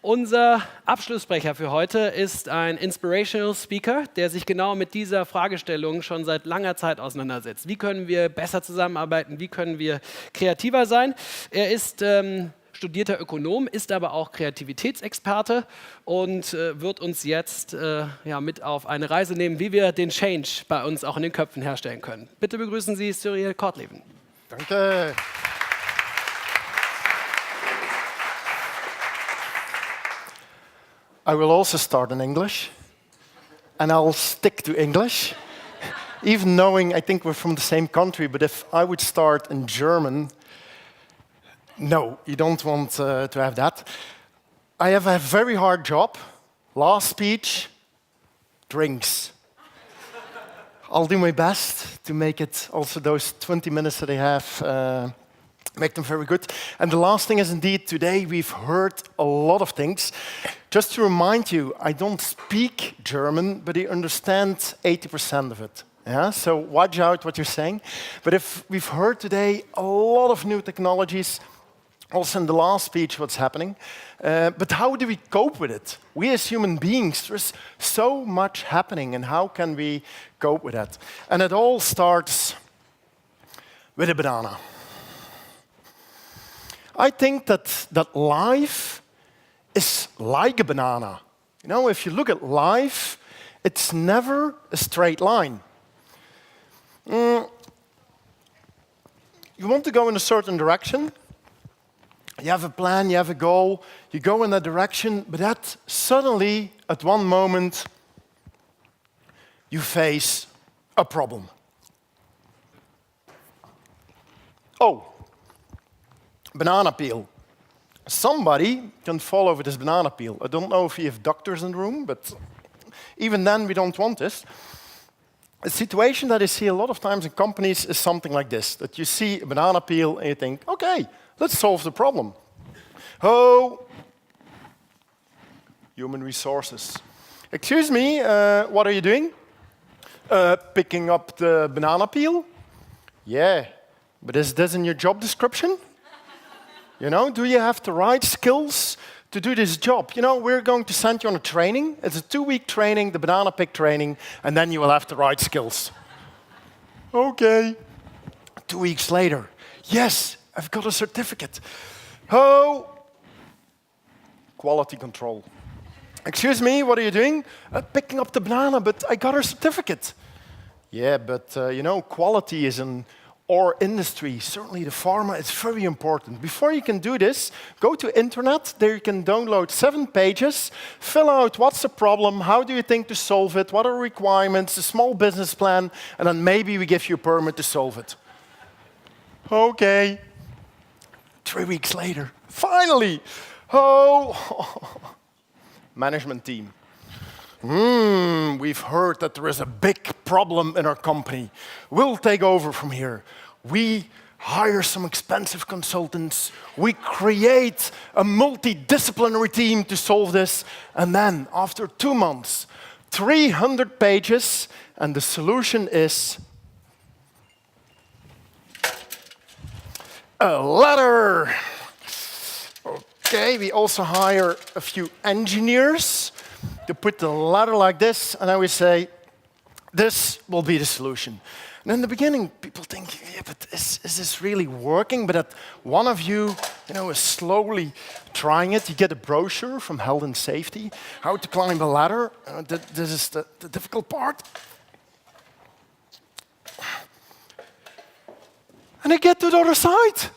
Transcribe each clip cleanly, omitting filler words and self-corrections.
Unser Abschlusssprecher für heute ist ein Inspirational Speaker, der sich genau mit dieser Fragestellung schon seit langer Zeit auseinandersetzt. Wie können wir besser zusammenarbeiten? Wie können wir kreativer sein? Er ist studierter Ökonom, ist aber auch Kreativitätsexperte und wird uns jetzt mit auf eine Reise nehmen, wie wir den Change bei uns auch in den Köpfen herstellen können. Bitte begrüßen Sie Cyriel Kortleven. Danke. I will also start in English, and I'll stick to English, even knowing I think we're from the same country, but if I would start in German, no, you don't want to have that. I have a very hard job. Last speech, drinks. I'll do my best to make it also those 20 minutes that I have, make them very good. And the last thing is indeed, today we've heard a lot of things. Just to remind you, I don't speak German, but I understand 80% of it. Yeah? So watch out what you're saying. But if we've heard today a lot of new technologies, also in the last speech what's happening, but how do we cope with it? We as human beings, there's so much happening, and how can we cope with that? And it all starts with a banana. I think that life is like a banana. You know, if you look at life, it's never a straight line. You want to go in a certain direction. You have a plan, you have a goal, you go in that direction, but that suddenly, at one moment, you face a problem. Oh. Banana peel. Somebody can fall over this banana peel. I don't know if you have doctors in the room, but even then we don't want this. A situation that I see a lot of times in companies is something like this, that you see a banana peel and you think, okay, let's solve the problem. Oh, human resources. Excuse me, what are you doing? Picking up the banana peel? Yeah, but is this in your job description? You know, do you have the right skills to do this job? You know, we're going to send you on a training. It's a 2-week training, the banana pick training, and then you will have the right skills. Okay. 2 weeks later, yes, I've got a certificate. Oh, quality control. Excuse me, what are you doing? Picking up the banana, but I got a certificate. Yeah, but you know, quality is an or industry, certainly the pharma, it's very important. Before you can do this, go to internet, there you can download 7 pages, fill out what's the problem, how do you think to solve it, what are requirements, a small business plan, and then maybe we give you a permit to solve it. Okay. 3 weeks later, finally, management team. We've heard that there is a big problem in our company. We'll take over from here. We hire some expensive consultants. We create a multidisciplinary team to solve this. And then, after 2 months, 300 pages, and the solution is a letter. Okay, we also hire a few engineers to put the ladder like this, and I would say, this will be the solution. And in the beginning, people think, yeah, but is this really working? But that one of you, is slowly trying it. You get a brochure from Health and Safety, how to climb a ladder. This is the difficult part. And I get to the other side.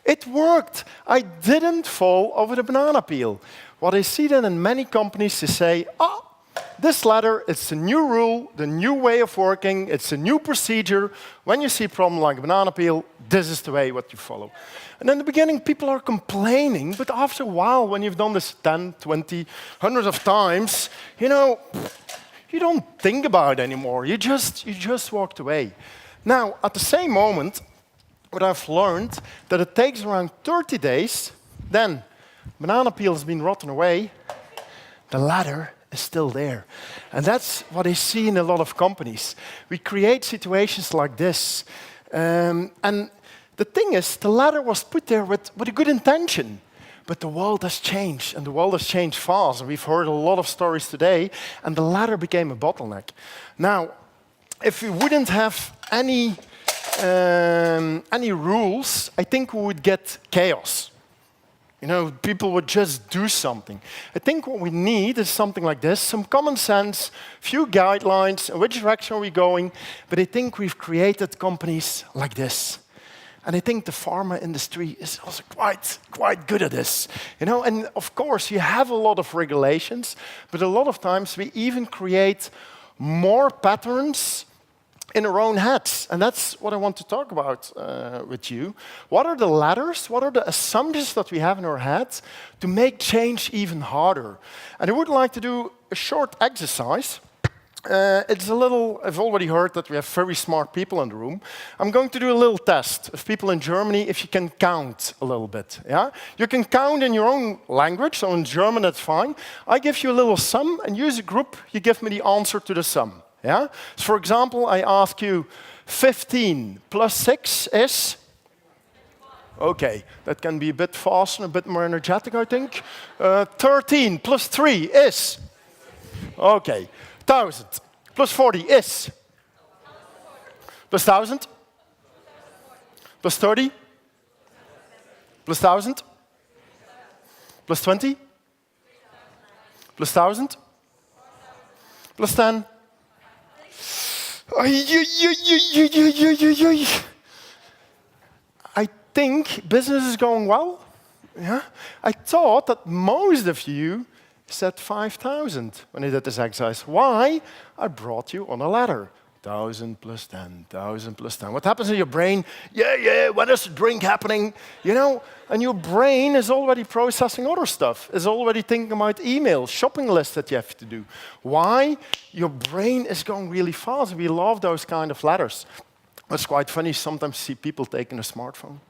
It worked. I didn't fall over the banana peel. What I see then in many companies, they say, this ladder, it's a new rule, the new way of working, it's a new procedure. When you see a problem like a banana peel, this is the way what you follow. And in the beginning, people are complaining, but after a while, when you've done this 10, 20, hundreds of times, you don't think about it anymore. You just walked away. Now, at the same moment, what I've learned, that it takes around 30 days, then banana peel has been rotten away, the ladder is still there. And that's what I see in a lot of companies. We create situations like this. And the thing is, the ladder was put there with a good intention. But the world has changed, and the world has changed fast. And we've heard a lot of stories today, and the ladder became a bottleneck. Now, if we wouldn't have any rules, I think we would get chaos. You know, people would just do something. I think what we need is something like this, some common sense, few guidelines, in which direction are we going? But I think we've created companies like this. And I think the pharma industry is also quite good at this. You know, and of course, you have a lot of regulations, but a lot of times we even create more patterns in our own heads. And that's what I want to talk about with you. What are the ladders? What are the assumptions that we have in our heads to make change even harder? And I would like to do a short exercise. It's a little, I've already heard that we have very smart people in the room. I'm going to do a little test of people in Germany if you can count a little bit. Yeah? You can count in your own language, so in German that's fine. I give you a little sum, and you as a group, you give me the answer to the sum. Yeah? So for example, I ask you, 15 plus 6 is? Okay, that can be a bit faster and a bit more energetic, I think. 13 plus 3 is? Okay. 1,000 plus 40 is? Plus 1,000? Plus 30? Plus 1,000? Plus 20? Plus 1,000? Plus 10? I think business is going well. Yeah? I thought that most of you said 5,000 when I did this exercise. Why? I brought you on a ladder. 1,000 plus 10, 1,000 plus 10. What happens in your brain? Yeah, when is the drink happening? You know, and your brain is already processing other stuff, is already thinking about emails, shopping lists that you have to do. Why? Your brain is going really fast. We love those kind of ladders. It's quite funny, sometimes you see people taking a smartphone.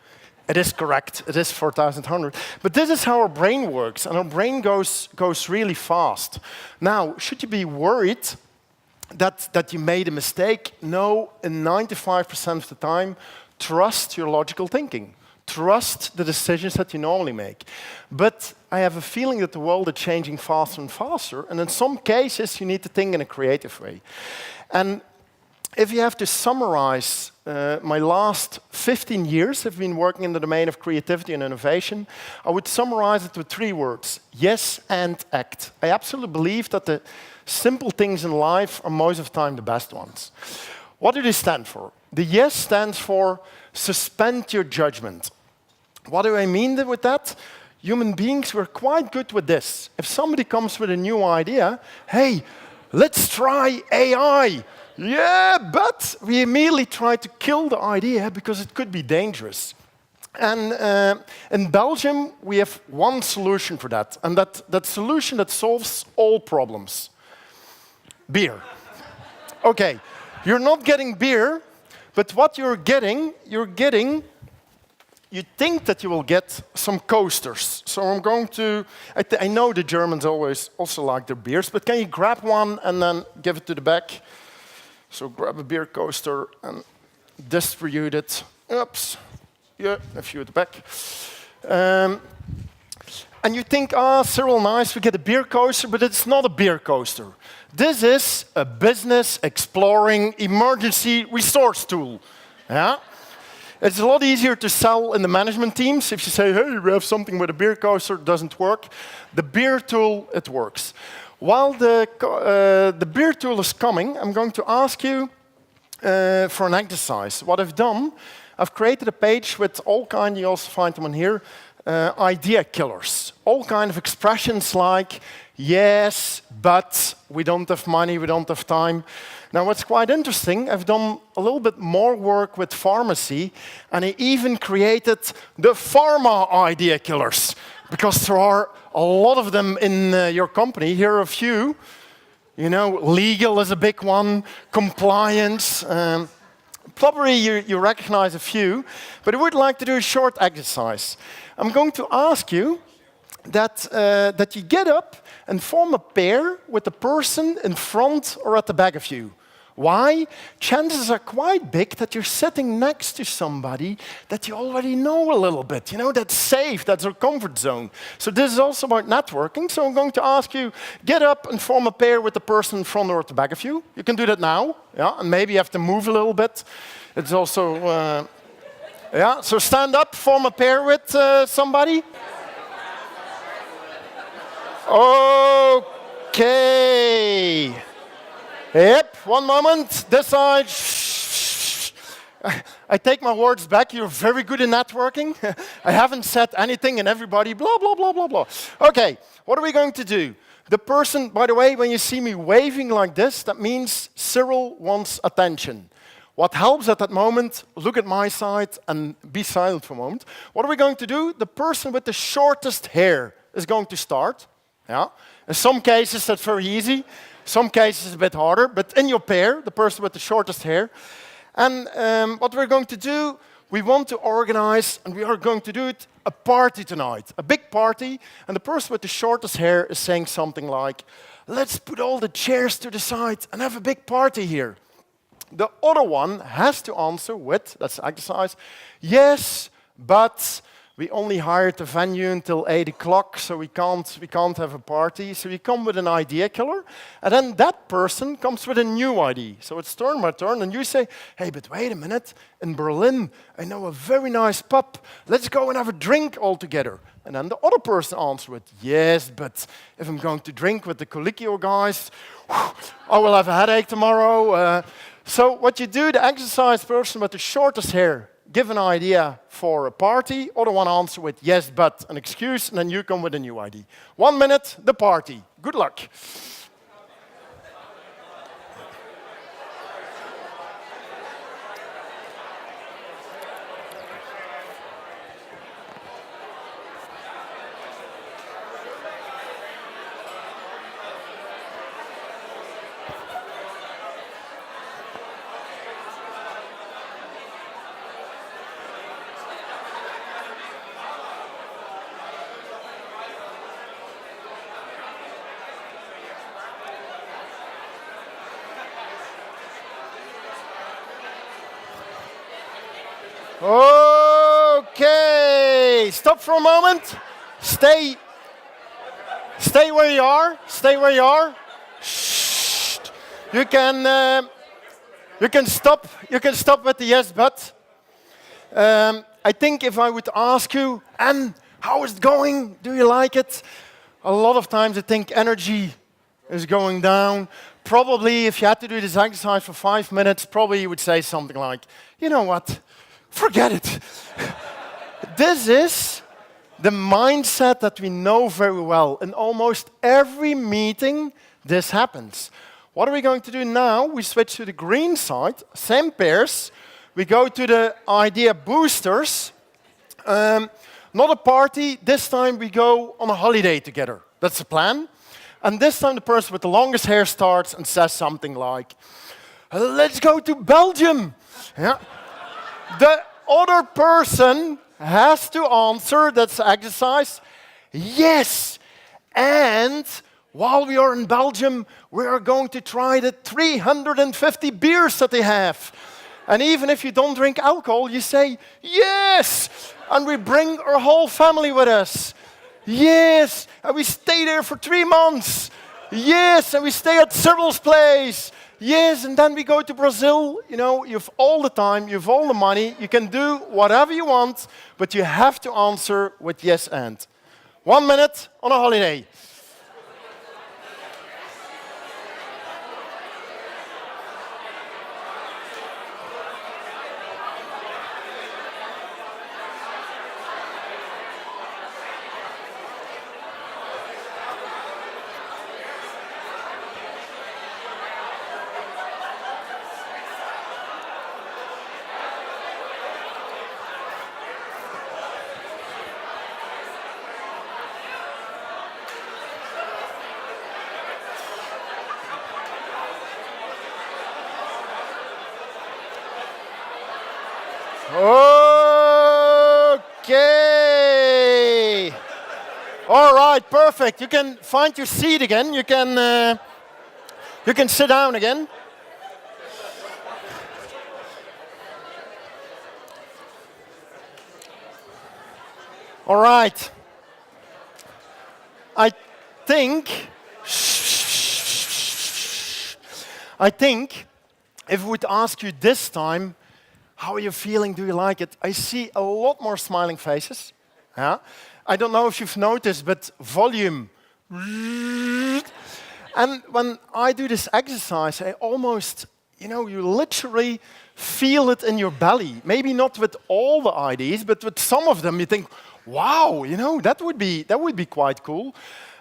It is correct, it is 4,100. But this is how our brain works, and our brain goes really fast. Now, should you be worried that you made a mistake? No, in 95% of the time, trust your logical thinking. Trust the decisions that you normally make. But I have a feeling that the world is changing faster and faster, and in some cases, you need to think in a creative way. And if you have to summarize my last 15 years, I've been working in the domain of creativity and innovation, I would summarize it with 3 words: yes and act. I absolutely believe that the simple things in life are most of the time the best ones. What do they stand for? The yes stands for suspend your judgment. What do I mean with that? Human beings, we're quite good with this. If somebody comes with a new idea, hey, let's try AI. Yeah, but we immediately try to kill the idea because it could be dangerous. And in Belgium, we have one solution for that, and that solution that solves all problems. Beer. Okay, you're not getting beer, but what you think that you will get some coasters. So I'm going to, I know the Germans always also like their beers, but can you grab one and then give it to the back? So grab a beer coaster and distribute it. Oops. Yeah, a few at the back. And you think, Cyriel, nice, we get a beer coaster, but it's not a beer coaster. This is a business exploring emergency resource tool. Yeah? It's a lot easier to sell in the management teams. If you say, hey, we have something with a beer coaster, it doesn't work. The beer tool, it works. While the beer tool is coming, I'm going to ask you for an exercise. What I've done, I've created a page with all kinds, you also find them on here, idea killers. All kinds of expressions like, yes, but, we don't have money, we don't have time. Now, what's quite interesting, I've done a little bit more work with pharmacy, and I even created the pharma idea killers, because there are a lot of them in your company. Here are a few. You know, legal is a big one, compliance. Probably you recognize a few, but I would like to do a short exercise. I'm going to ask you that you get up and form a pair with the person in front or at the back of you. Why? Chances are quite big that you're sitting next to somebody that you already know a little bit, that's safe, that's our comfort zone. So this is also about networking. So I'm going to ask you, get up and form a pair with the person in front or at the back of you. You can do that now, and maybe you have to move a little bit. It's also, so stand up, form a pair with somebody. Okay. Yep, one moment. This side. I take my words back. You're very good in networking. I haven't said anything and everybody blah, blah, blah, blah, blah. Okay, what are we going to do? The person, by the way, when you see me waving like this, that means Cyriel wants attention. What helps at that moment, look at my side and be silent for a moment. What are we going to do? The person with the shortest hair is going to start. Yeah. In some cases, that's very easy. Some cases, it's a bit harder. But in your pair, the person with the shortest hair. And what we're going to do, we want to organize, and we are going to do it, a party tonight. A big party. And the person with the shortest hair is saying something like, let's put all the chairs to the side and have a big party here. The other one has to answer with, that's the exercise, yes, but we only hired the venue until 8 o'clock, so we can't have a party. So you come with an idea killer, and then that person comes with a new idea. So it's turn by turn, and you say, hey, but wait a minute, in Berlin, I know a very nice pub. Let's go and have a drink all together. And then the other person answers with, yes, but if I'm going to drink with the Coliquio guys, I will have a headache tomorrow. So what you do, the exercise person with the shortest hair, give an idea for a party, other one answer with yes, but, an excuse, and then you come with a new idea. 1 minute, the party. Good luck. Okay, stop for a moment. Stay where you are. Stay where you are. Shh. You can stop. You can stop with the yes, but. I think if I would ask you, and how is it going? Do you like it? A lot of times I think energy is going down. Probably if you had to do this exercise for 5 minutes, probably you would say something like, you know what? Forget it. This is the mindset that we know very well. In almost every meeting, this happens. What are we going to do now? We switch to the green side, same pairs. We go to the idea boosters. Not a party. This time we go on a holiday together. That's the plan. And this time the person with the longest hair starts and says something like, let's go to Belgium. Yeah. The other person has to answer, that's the exercise, yes. And while we are in Belgium, we are going to try the 350 beers that they have. And even if you don't drink alcohol, you say, yes. And we bring our whole family with us. Yes. And we stay there for 3 months. Yes. And we stay at Cyril's place. Yes, and then we go to Brazil. You know, you have all the time, you have all the money, you can do whatever you want, but you have to answer with yes and. 1 minute on a holiday. Okay. All right, perfect. You can find your seat again. You can sit down again. All right. I think if we would ask you this time, how are you feeling? Do you like it? I see a lot more smiling faces. Yeah. I don't know if you've noticed, but volume. And when I do this exercise, I almost, you literally feel it in your belly. Maybe not with all the ideas, but with some of them, you think, wow, that would be quite cool.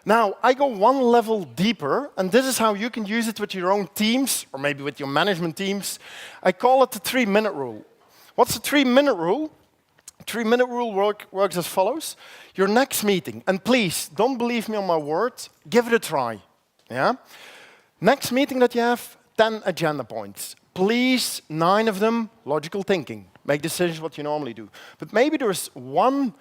Now, I go one level deeper, and this is how you can use it with your own teams, or maybe with your management teams. I call it the 3-minute rule. What's the 3-minute rule? 3-minute rule works as follows. Your next meeting, and please, don't believe me on my word, give it a try. Yeah? Next meeting that you have, 10 agenda points. Please, 9 of them, logical thinking. Make decisions what you normally do. But maybe there's one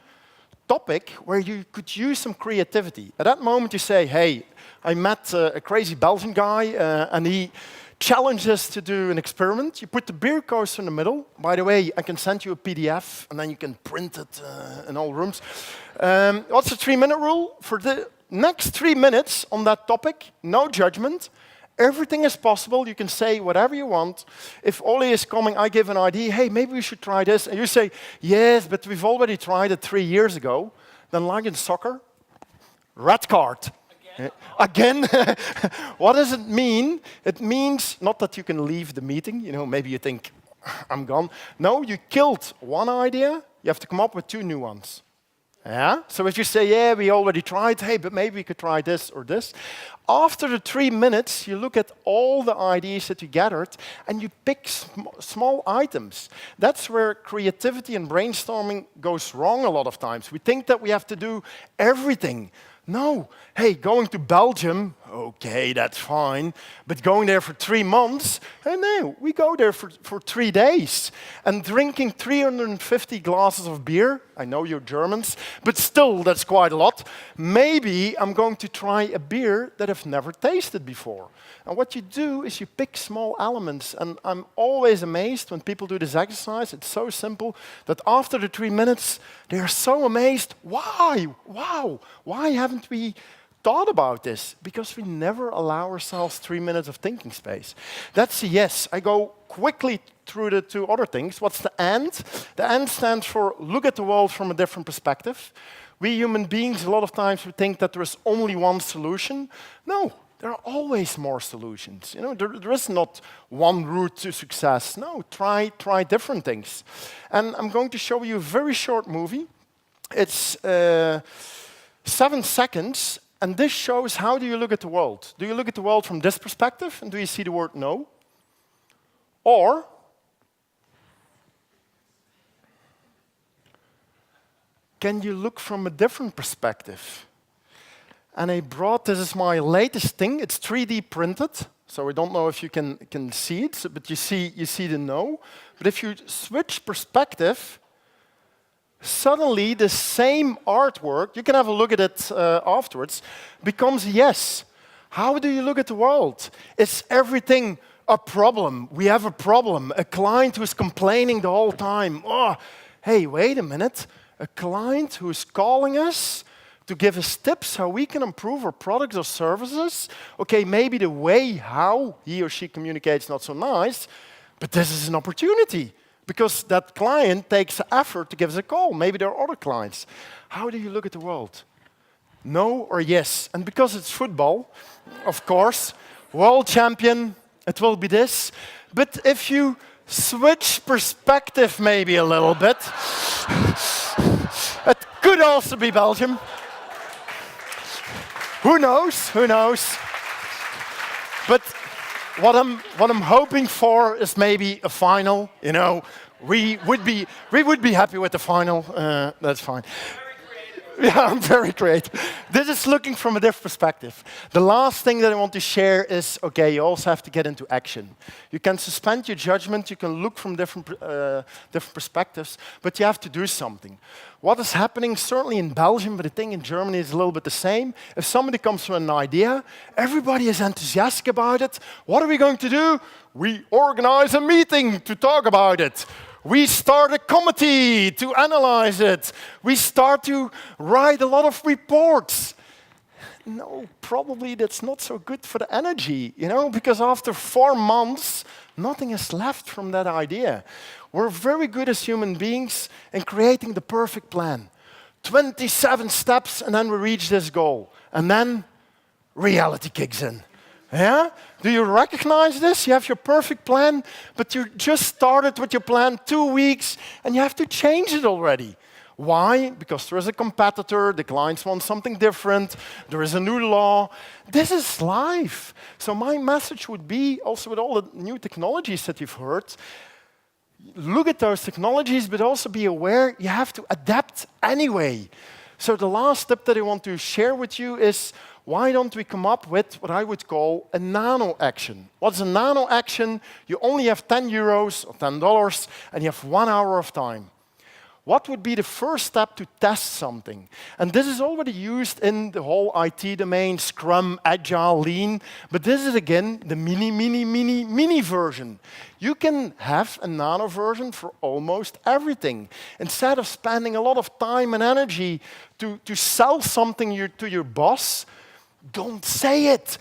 topic where you could use some creativity. At that moment you say, hey, I met a crazy Belgian guy and he challenged us to do an experiment. You put the beer coaster in the middle. By the way, I can send you a PDF and then you can print it in all rooms. What's the 3-minute rule? For the next 3 minutes on that topic, no judgment. Everything is possible. You can say whatever you want. If Oli is coming, I give an idea. Hey, maybe we should try this. And you say, yes, but we've already tried it 3 years ago. Then like in soccer, red card. Again? What does it mean? It means not that you can leave the meeting. Maybe you think, I'm gone. No, you killed one idea. You have to come up with 2 new ones. Yeah? So if you say, yeah, we already tried, hey, but maybe we could try this or this. After the 3 minutes, you look at all the ideas that you gathered and you pick small items. That's where creativity and brainstorming goes wrong a lot of times. We think that we have to do everything. No. Hey, going to Belgium, okay, that's fine. But going there for 3 months, no, we go there for 3 days. And drinking 350 glasses of beer, I know you're Germans, but still, that's quite a lot. Maybe I'm going to try a beer that I've never tasted before. And what you do is you pick small elements. And I'm always amazed when people do this exercise. It's so simple that after the 3 minutes, they're so amazed. Why? Wow. Why haven't we thought about this? Because we never allow ourselves 3 minutes of thinking space. That's a yes. I go quickly through the 2 other things. What's the AND? The AND stands for look at the world from a different perspective. We human beings, a lot of times we think that there is only one solution. No, there are always more solutions. There is not one route to success. No, try different things. And I'm going to show you a very short movie. It's 7 seconds. And this shows how do you look at the world. Do you look at the world from this perspective and do you see the word no? Or can you look from a different perspective? And I brought, this is my latest thing, it's 3D printed. So I don't know if you can see it, but you see the no. But if you switch perspective, suddenly the same artwork, you can have a look at it afterwards, becomes yes. How do you look at the world? Is everything a problem? We have a problem. A client who's complaining the whole time. Oh, hey, wait a minute. A client who's calling us to give us tips how we can improve our products or services. Okay, maybe the way how he or she communicates not so nice, but this is an opportunity. Because that client takes effort to give us a call. Maybe there are other clients. How do you look at the world? No or yes? And because it's football, of course, world champion, it will be this. But if you switch perspective maybe a little bit, it could also be Belgium. Who knows? Who knows? But what I'm hoping for is maybe a final. We would be happy with the final. That's fine. Yeah, I'm very creative. This is looking from a different perspective. The last thing that I want to share is, okay, you also have to get into action. You can suspend your judgment, you can look from different perspectives, but you have to do something. What is happening, certainly in Belgium, but I think in Germany is a little bit the same. If somebody comes with an idea, everybody is enthusiastic about it. What are we going to do? We organize a meeting to talk about it. We start a committee to analyze it. We start to write a lot of reports. No, probably that's not so good for the energy, because after 4 months, nothing is left from that idea. We're very good as human beings in creating the perfect plan. 27 steps, and then we reach this goal. And then reality kicks in. Yeah? Do you recognize this? You have your perfect plan, but you just started with your plan 2 weeks, and you have to change it already. Why? Because there is a competitor, the clients want something different, there is a new law. This is life. So my message would be, also with all the new technologies that you've heard, look at those technologies, but also be aware you have to adapt anyway. So the last step that I want to share with you is, why don't we come up with what I would call a nano action? What's a nano action? You only have 10 euros or $10, and you have 1 hour of time. What would be the first step to test something? And this is already used in the whole IT domain, Scrum, Agile, Lean, but this is again the mini version. You can have a nano version for almost everything. Instead of spending a lot of time and energy to sell something to your boss, don't say it.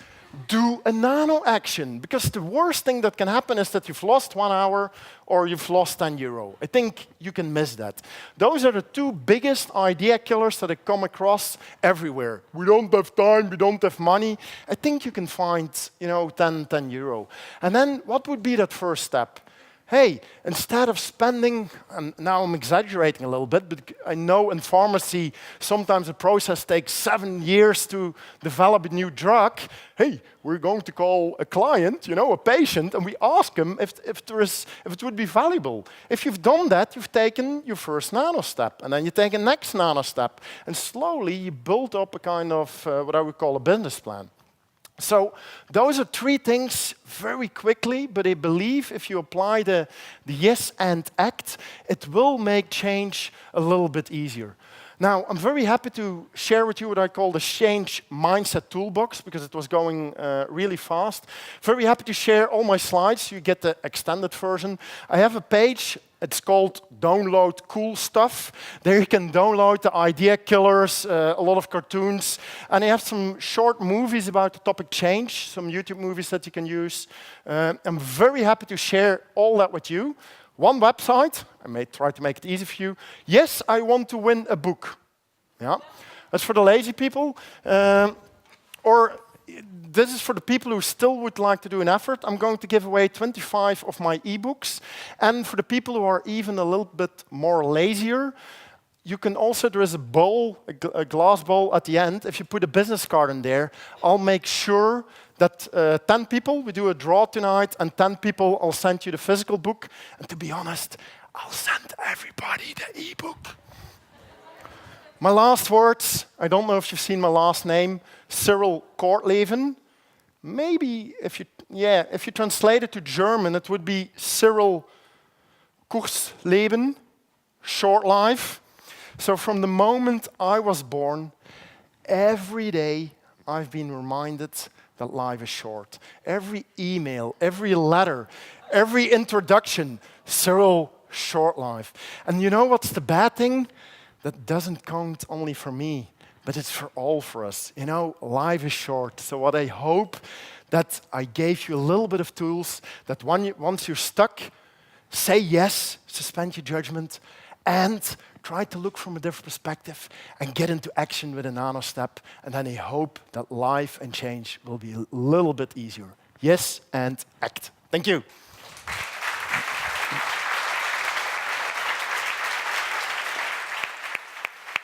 Do a nano action, because the worst thing that can happen is that you've lost 1 hour or you've lost 10 euro. I think you can miss that. Those are the 2 biggest idea killers that I come across everywhere. We don't have time, we don't have money. I think you can find, 10 euro. And then what would be that first step? Hey, instead of spending, and now I'm exaggerating a little bit, but I know in pharmacy sometimes a process takes 7 years to develop a new drug. Hey, we're going to call a client, a patient, and we ask him if it would be valuable. If you've done that, you've taken your first nano step, and then you take a next nano step, and slowly you build up a kind of what I would call a business plan. So those are 3 things very quickly, but I believe if you apply the yes and act, it will make change a little bit easier. Now, I'm very happy to share with you what I call the Change Mindset Toolbox, because it was going really fast. Very happy to share all my slides. You get the extended version. I have a page. It's called Download Cool Stuff. There you can download the idea killers, a lot of cartoons. And I have some short movies about the topic change, some YouTube movies that you can use. I'm very happy to share all that with you. One website, I may try to make it easy for you. Yes, I want to win a book. Yeah, that's for the lazy people. Or this is for the people who still would like to do an effort. I'm going to give away 25 of my ebooks. And for the people who are even a little bit more lazier, you can also, there is a bowl, a glass bowl at the end. If you put a business card in there, I'll make sure that 10 people, we do a draw tonight, and 10 people, I'll send you the physical book. And to be honest, I'll send everybody the ebook. My last words, I don't know if you've seen my last name, Cyriel Kortleven. Maybe if you translate it to German, it would be Cyriel Kortleven, short life. So from the moment I was born, every day I've been reminded that life is short. Every email, every letter, every introduction, Cyriel, short life. And you know what's the bad thing? That doesn't count only for me, but it's for all for us. Life is short. So what I hope that I gave you a little bit of tools that once you're stuck, say yes, suspend your judgment, and try to look from a different perspective and get into action with a nano step. And then I hope that life and change will be a little bit easier. Yes, and act. Thank you.